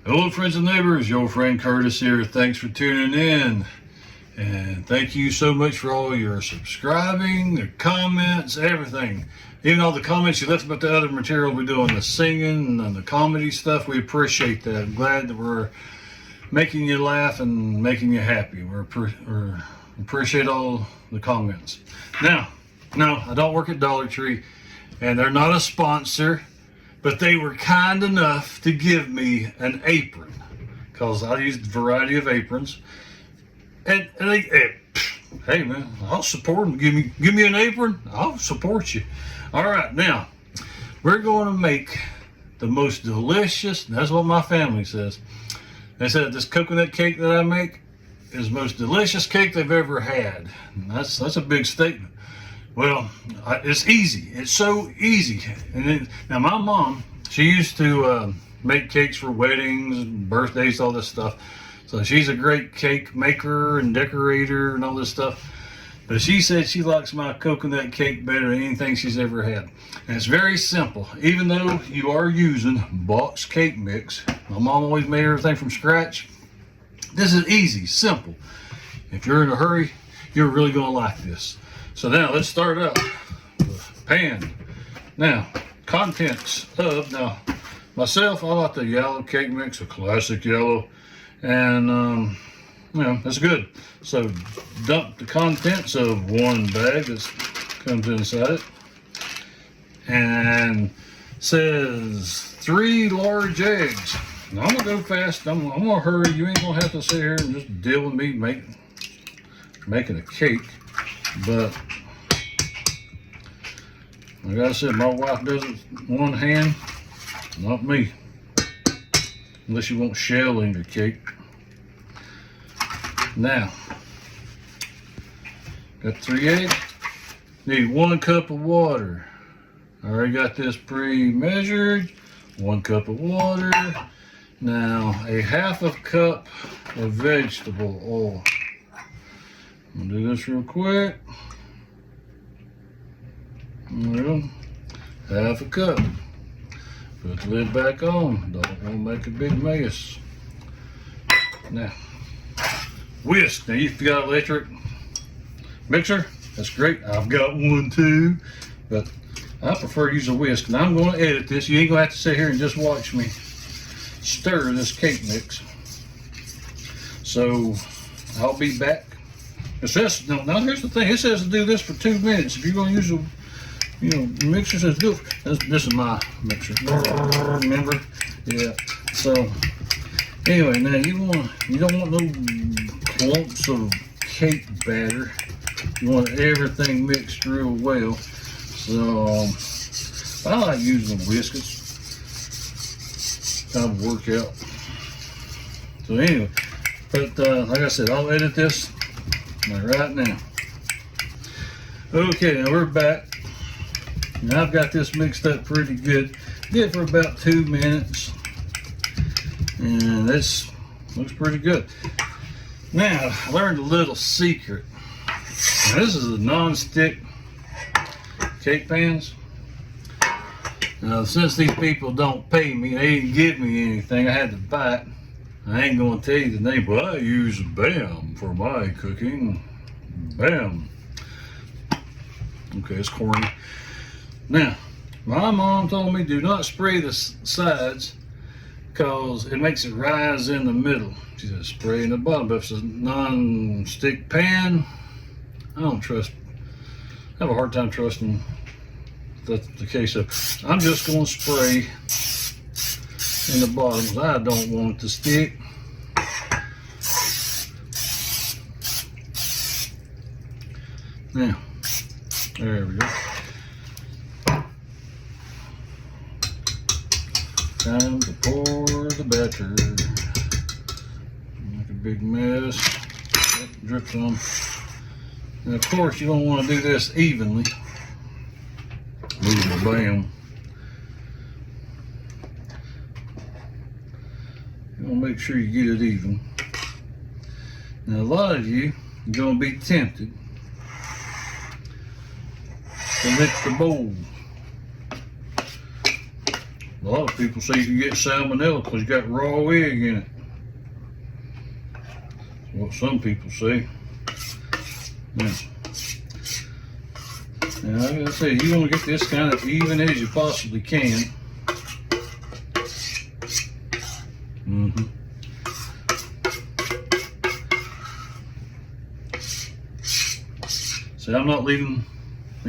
Hello friends and neighbors, your friend Curtis here. Thanks for tuning in. And thank you so much for all your subscribing, the comments, everything. Even all the comments you left about the other material we're doing, the singing and the comedy stuff, we appreciate that. I'm glad that we're making you laugh and making you happy. We appreciate all the comments. Now, no, I don't work at Dollar Tree, and they're not a sponsor. But they were kind enough to give me an apron, because I used a variety of aprons. And hey man, I'll support them. Give me an apron, I'll support you. All right, now we're going to make the most delicious. That's what my family says. They said this coconut cake that I make is the most delicious cake they've ever had. And that's a big statement. Well, it's easy. It's so easy. And then, now my mom, she used to make cakes for weddings, birthdays, all this stuff. So she's a great cake maker and decorator and all this stuff. But she said she likes my coconut cake better than anything she's ever had. And it's very simple. Even though you are using box cake mix, my mom always made everything from scratch. This is easy, simple. If you're in a hurry, you're really going to like this. So now let's start up with pan. Now, contents of, myself, I like the yellow cake mix, a classic yellow, and that's good. So dump the contents of one bag that comes inside it, and says 3 large eggs. Now I'm gonna go fast. I'm gonna hurry. You ain't gonna have to sit here and just deal with me making a cake. But like I said, my wife does it one hand, not me. Unless you want shell in your cake. Now, got 3 eggs. Need 1 cup of water. I already got this pre-measured. 1 cup of water. Now, a 1/2 cup of vegetable oil. I'm gonna do this real quick. Well, 1/2 cup. Put the lid back on. Don't want to make a big mess. Now, whisk. Now, if you got an electric mixer, that's great. I've got one too, but I prefer to use a whisk. Now, I'm going to edit this. You ain't going to have to sit here and just watch me stir this cake mix. So, I'll be back. It says, now here's the thing. It says to do this for 2 minutes. If you're going to use a mixer, says do it. This is my mixer. Remember? Yeah. So anyway, now you don't want no clumps of cake batter. You want everything mixed real well. So I like using whiskers. Kind of work out. So anyway, but like I said, I'll edit this right now. Okay, now we're back. Now I've got this mixed up pretty good. Did it for about 2 minutes. And this looks pretty good. Now, I learned a little secret. Now, this is a non-stick cake pans. Now, since these people don't pay me, they didn't give me anything, I had to buy it. I ain't gonna tell you the name, but I use BAM for my cooking. BAM. Okay, it's corny. Now, my mom told me do not spray the sides because it makes it rise in the middle. She said spray in the bottom, but if it's a non-stick pan, I don't trust. I have a hard time trusting that's the case. So I'm just going to spray in the bottoms. I don't want it to stick. Now, there we go. Time to pour the batter. Make a big mess. Drip some. And of course, you don't want to do this evenly. Move the BAM. You want to make sure you get it even. Now, a lot of you are going to be tempted to lick the bowl. A lot of people say you get salmonella because you got raw egg in it. That's what some people say. Now, like I say, you want to get this kind of even as you possibly can. See, I'm not leaving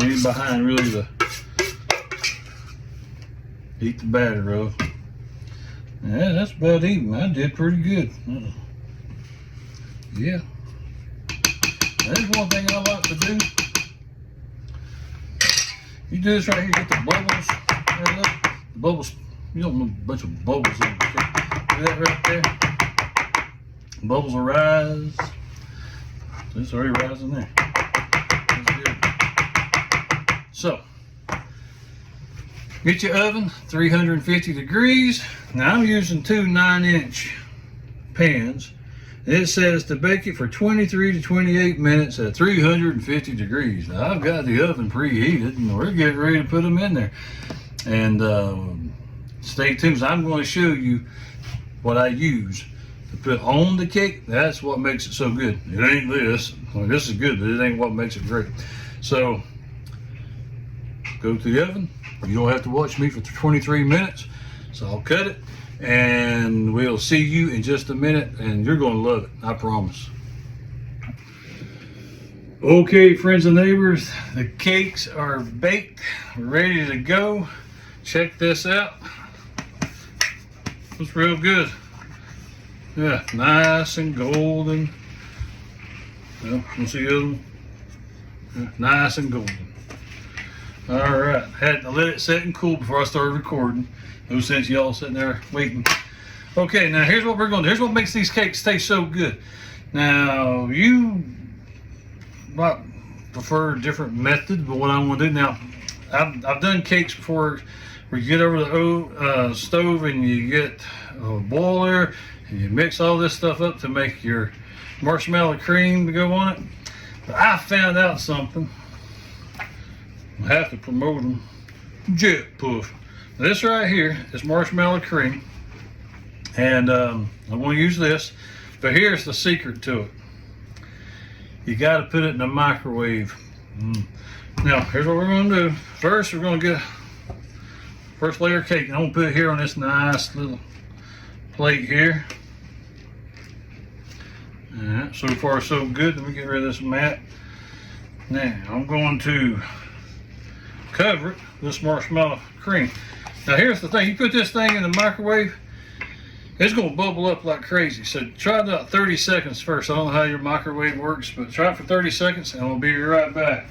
any behind really to eat the batter of. Yeah, that's about even. I did pretty good. Yeah. There's one thing I like to do. You do this right here, get the bubbles. Right, look, the bubbles. You don't want a bunch of bubbles in there. See that right there? Bubbles will rise. It's already rising there. That's good. So, get your oven, 350 degrees. Now I'm using two 9-inch pans. It says to bake it for 23 to 28 minutes at 350 degrees. Now I've got the oven preheated and we're getting ready to put them in there. And stay tuned. I'm going to show you what I use to put on the cake. That's what makes it so good. It ain't this. Well, this is good, but it ain't what makes it great. So go to the oven. You don't have to watch me for 23 minutes. So I'll cut it. And we'll see you in just a minute, and you're going to love it, I promise. Okay, friends and neighbors, the cakes are baked, ready to go. Check this out. It's real good. Yeah, nice and golden. Well, you see the other one? Yeah, nice and golden. All right, had to let it sit and cool before I started recording. No sense y'all sitting there waiting. Okay, now here's what we're going to do. Here's what makes these cakes taste so good. Now, you might prefer a different method, but what I'm going to do now, I've done cakes before where you get over the stove and you get a boiler and you mix all this stuff up to make your marshmallow cream to go on it. But I found out something. I have to promote them. Jet Puff. This right here is marshmallow cream, and I'm going to use this, but here's the secret to it. You got to put it in the microwave. Now, here's what we're going to do. First, we're going to get first layer of cake, and I'm going to put it here on this nice little plate here. All right, so far so good. Let me get rid of this mat. Now, I'm going to cover it with this marshmallow cream. Now here's the thing, you put this thing in the microwave, it's going to bubble up like crazy. So try about 30 seconds first. I don't know how your microwave works, but try it for 30 seconds and we'll be right back.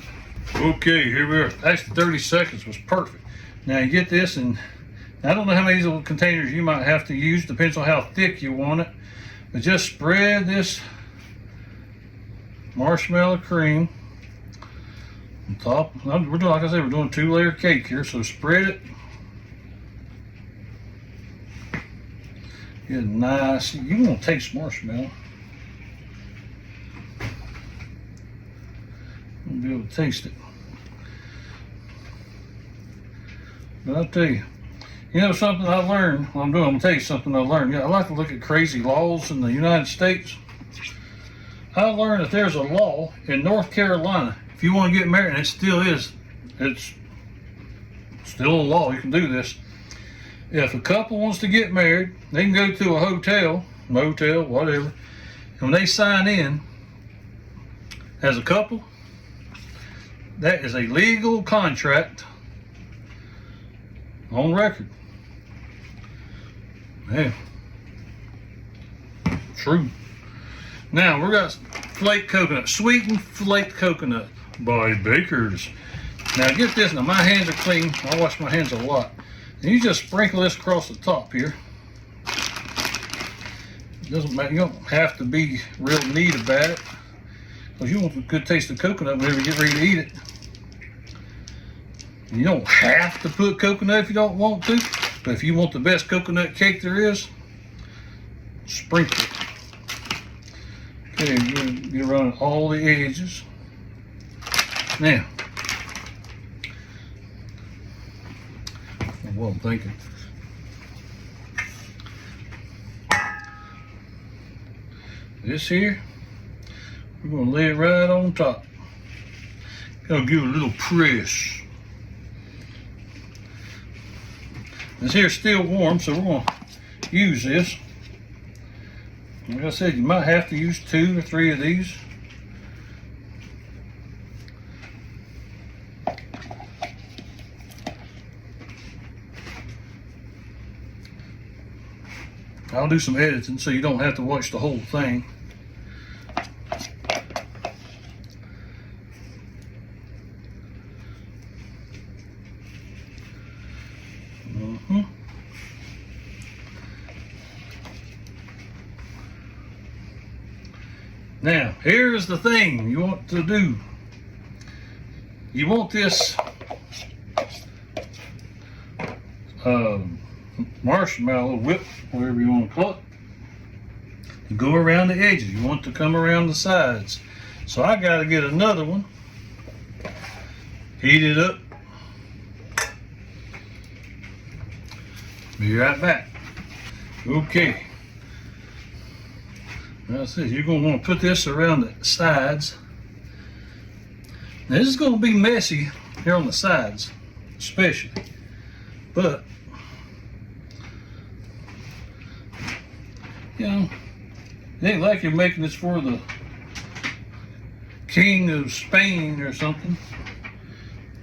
Okay, here we are. Actually 30 seconds was perfect. Now you get this, and I don't know how many little containers you might have to use, depends on how thick you want it. But just spread this marshmallow cream on top. We're doing, like I said, we're doing 2-layer cake here, so spread it. Get nice. You want to taste marshmallow. You'll be able to taste it. But I'll tell you, you know something I learned what I'm doing? I'm going to tell you something I learned. Yeah, I like to look at crazy laws in the United States. I learned that there's a law in North Carolina. If you want to get married, and it still is, it's still a law, you can do this. If a couple wants to get married, they can go to a hotel, motel, whatever, and when they sign in as a couple, that is a legal contract on record. Yeah, true. Now we got flaked coconut, sweetened flaked coconut by Baker's. Now get this. Now my hands are clean. I wash my hands a lot. And you just sprinkle this across the top here. It doesn't matter. You don't have to be real neat about it, because you want a good taste of coconut whenever you get ready to eat it. You don't have to put coconut if you don't want to, but if you want the best coconut cake there is, sprinkle it. Okay, you're running all the edges. Now, what I'm thinking, This here, we're gonna lay it right on top. Gonna give it a little press. This here's still warm, so we're gonna use this. Like I said, you might have to use 2 or 3 of these. I'll do some editing so you don't have to watch the whole thing. Now, here's the thing you want to do. You want this marshmallow whip, whatever you want to call it, to go around the edges. You want to come around the sides. So I got to get another one, heat it up. Be right back. Okay. Now see, you're going to want to put this around the sides. Now this is going to be messy here on the sides, especially. But, you know, it ain't like you're making this for the King of Spain or something,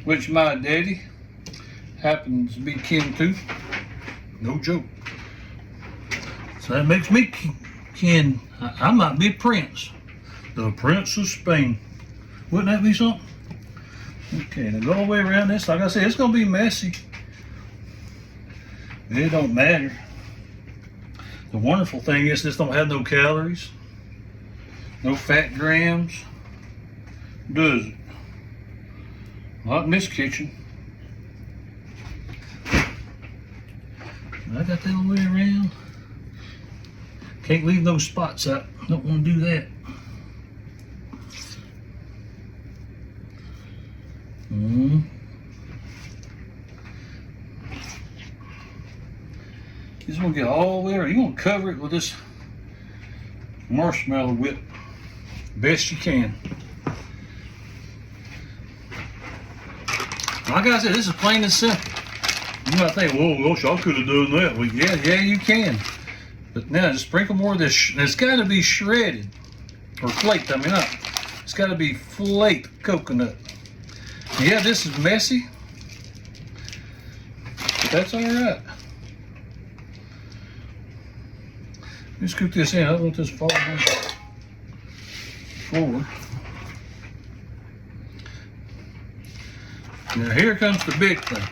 which my daddy happens to be kin to. No joke. So that makes me kin. I might be a prince. The Prince of Spain. Wouldn't that be something? Okay, now go all the way around this. Like I said, it's going to be messy. It don't matter. The wonderful thing is this don't have no calories. No fat grams. Does it? Not in this kitchen. I got that all the way around. Can't leave those spots out. Don't want to do that. You just want to get all the way around. You want to cover it with this marshmallow whip best you can. Like I said, this is plain and simple. You might think, whoa, gosh, I could have done that. Well, yeah, you can. But now just sprinkle more of this. It's got to be shredded or flaked. I mean, it's got to be flaked coconut. Yeah, this is messy, but that's all right. Let me scoop this in. I don't want this falling forward. Now here comes the big thing.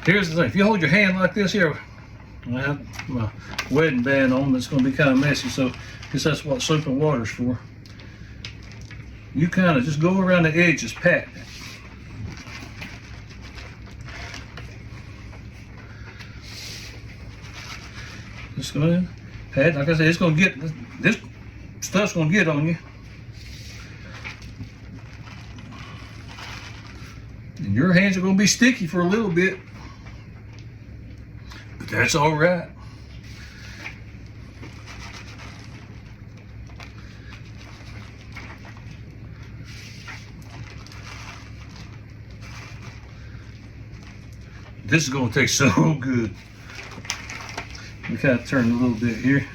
Here's the thing. If you hold your hand like this here, I have my wedding band on. That's going to be kind of messy, so I guess that's what soap and water's for. You kind of just go around the edges, pat. Just go ahead, pat. Like I said, it's going to get, this stuff's going to get on you. And your hands are going to be sticky for a little bit. But that's all right. This is going to taste so good. We kind of turn a little bit here.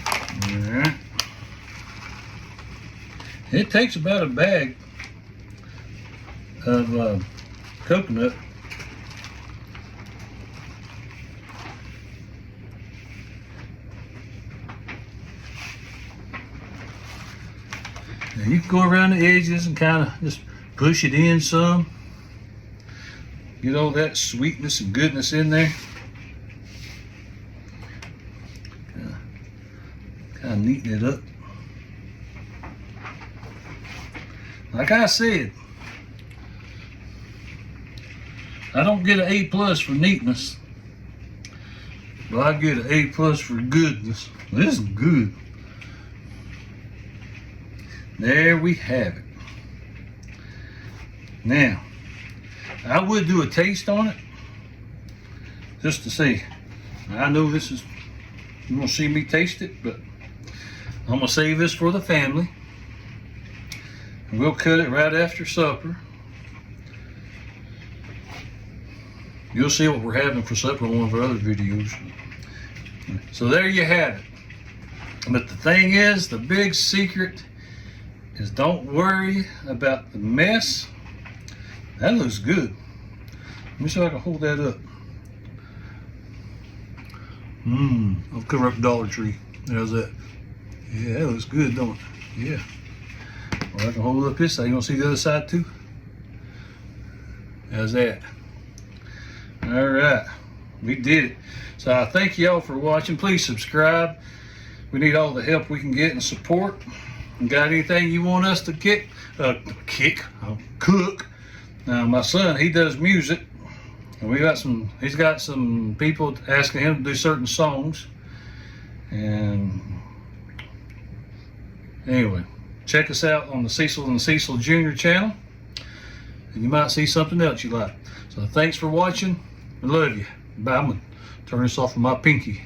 All right. It takes about a bag of coconut. Now you can go around the edges and kind of just push it in some. Get all that sweetness and goodness in there. Kind of neaten it up. Like I said, I don't get an A+ for neatness, but I get an A+ for goodness. This is good. There we have it. Now, I would do a taste on it, just to see. I know this is, you're gonna see me taste it, but I'm gonna save this for the family. And we'll cut it right after supper. You'll see what we're having for supper in one of our other videos. So there you have it. But the thing is, the big secret is don't worry about the mess. That looks good. Let me see if I can hold that up. I'll cover up Dollar Tree. There's that. Yeah, that looks good, don't it? Yeah. Well, I can hold up this side. You want to see the other side too? How's that? All right, we did it. So I thank y'all for watching. Please subscribe. We need all the help we can get and support. And got anything you want us to cook? My son, he does music, and he's got some people asking him to do certain songs. And anyway, check us out on the Cecil and Cecil Jr. channel, and you might see something else you like. So thanks for watching. I love you. Bye. I'm gonna turn this off with my pinky.